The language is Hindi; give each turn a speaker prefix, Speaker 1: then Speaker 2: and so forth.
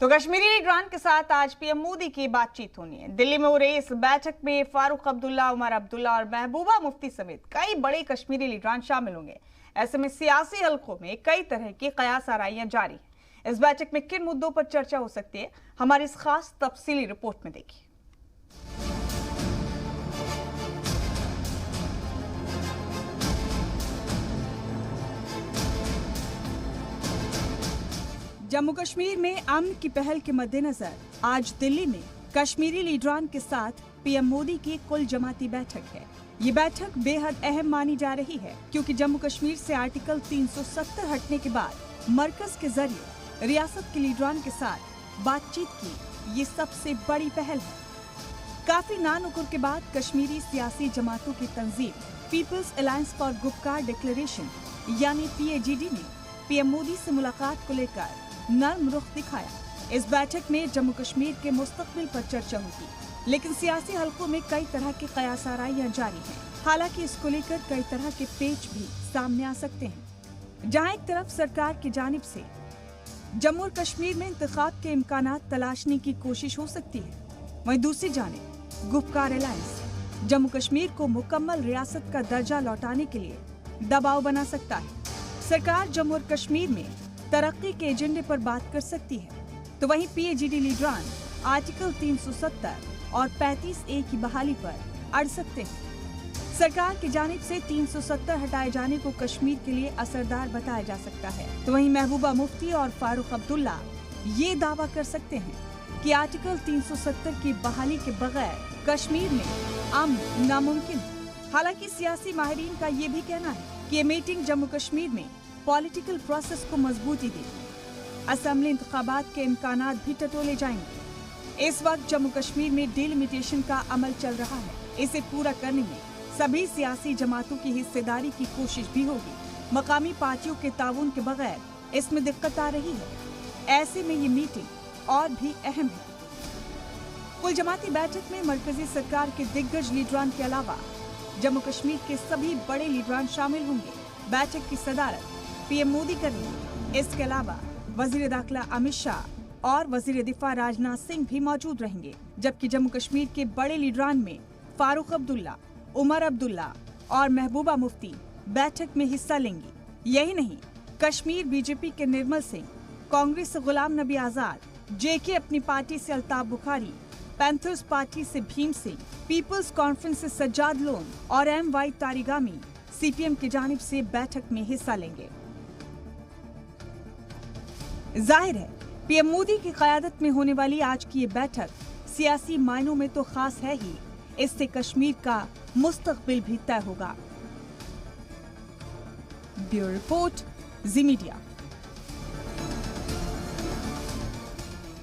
Speaker 1: तो कश्मीरी लीडरान के साथ आज पीएम मोदी की बातचीत होनी है। दिल्ली में हो रही इस बैठक में फारूक अब्दुल्ला, उमर अब्दुल्ला और महबूबा मुफ्ती समेत कई बड़े कश्मीरी लीडरान शामिल होंगे। ऐसे में सियासी हलकों में कई तरह की कयास आराइयां जारी हैं। इस बैठक में किन मुद्दों पर चर्चा हो सकती है, हमारी इस खास तफसीली रिपोर्ट में देखिए। जम्मू कश्मीर में अमन की पहल के मद्देनजर आज दिल्ली में कश्मीरी लीडरान के साथ पीएम मोदी की कुल जमाती बैठक है। ये बैठक बेहद अहम मानी जा रही है क्योंकि जम्मू कश्मीर से आर्टिकल 370 हटने के बाद मरकज के जरिए रियासत के लीडरान के साथ बातचीत की ये सबसे बड़ी पहल है। काफी नानुकुर के बाद कश्मीरी सियासी जमातों की तंजीम peoples alliance for Gupkar declaration यानी PAGD ने पीएम मोदी से मुलाकात को लेकर नर्म रुख दिखाया। इस बैठक में जम्मू कश्मीर के मुस्तकबिल पर चर्चा होगी, लेकिन सियासी हलकों में कई तरह के कयास आराइयां जारी हैं। हालांकि इसको लेकर कई तरह के पेच भी सामने आ सकते हैं। जहां एक तरफ सरकार की जानिब से जम्मू और कश्मीर में इंतखाब के इम्कानात तलाशने की कोशिश हो सकती है, वहीं दूसरी जानिब गुपकार अलायंस जम्मू कश्मीर को मुकम्मल रियासत का दर्जा लौटाने के लिए दबाव बना सकता है। सरकार जम्मू और कश्मीर में तरक्की के एजेंडे पर बात कर सकती है, तो वहीं PAGD लीडरान आर्टिकल 370 और 35A की बहाली पर अड़ सकते हैं। सरकार की जानिब से 370 हटाए जाने को कश्मीर के लिए असरदार बताया जा सकता है, तो वहीं महबूबा मुफ्ती और फारूक अब्दुल्ला ये दावा कर सकते हैं कि आर्टिकल 370 की बहाली के बगैर कश्मीर में अमन नामुमकिन है। हालांकि सियासी माहिरीन का ये भी कहना है कि ये मीटिंग जम्मू कश्मीर में पॉलिटिकल प्रोसेस को मजबूती देगी। असेंबली इंतखाबात के इम्कानात भी टटोले जाएंगे। इस वक्त जम्मू कश्मीर में डिलिमिटेशन का अमल चल रहा है। इसे पूरा करने में सभी सियासी जमातों की हिस्सेदारी की कोशिश भी होगी। मकामी पार्टियों के ताउन के बगैर इसमें दिक्कत आ रही है। ऐसे में ये मीटिंग और भी अहम है। कुल जमाती बैठक में मरकजी सरकार के दिग्गज लीडरान के अलावा जम्मू कश्मीर के सभी बड़े लीडरान शामिल होंगे। बैठक की सदारत पीएम मोदी करेंगे। इसके अलावा वजीर दाखिला अमित शाह और वजीर दिफा राजनाथ सिंह भी मौजूद रहेंगे, जबकि जम्मू कश्मीर के बड़े लीडरान में फारूक अब्दुल्ला, उमर अब्दुल्ला और महबूबा मुफ्ती बैठक में हिस्सा लेंगी। यही नहीं, कश्मीर BJP के निर्मल सिंह, कांग्रेस से गुलाम नबी आजाद, JK अपनी पार्टी से अल्ताफ बुखारी, पैंथर्स पार्टी से भीम सिंह, पीपल्स कॉन्फ्रेंस से सज्जाद लोन और MY तारिगामी CPM की जानिब से बैठक में हिस्सा लेंगे। जाहिर है पीएम मोदी की क़यादत में होने वाली आज की ये बैठक सियासी मायनों में तो खास है ही, इससे कश्मीर का मुस्तकबिल भी तय होगा। ब्यूरो रिपोर्ट, जी मीडिया।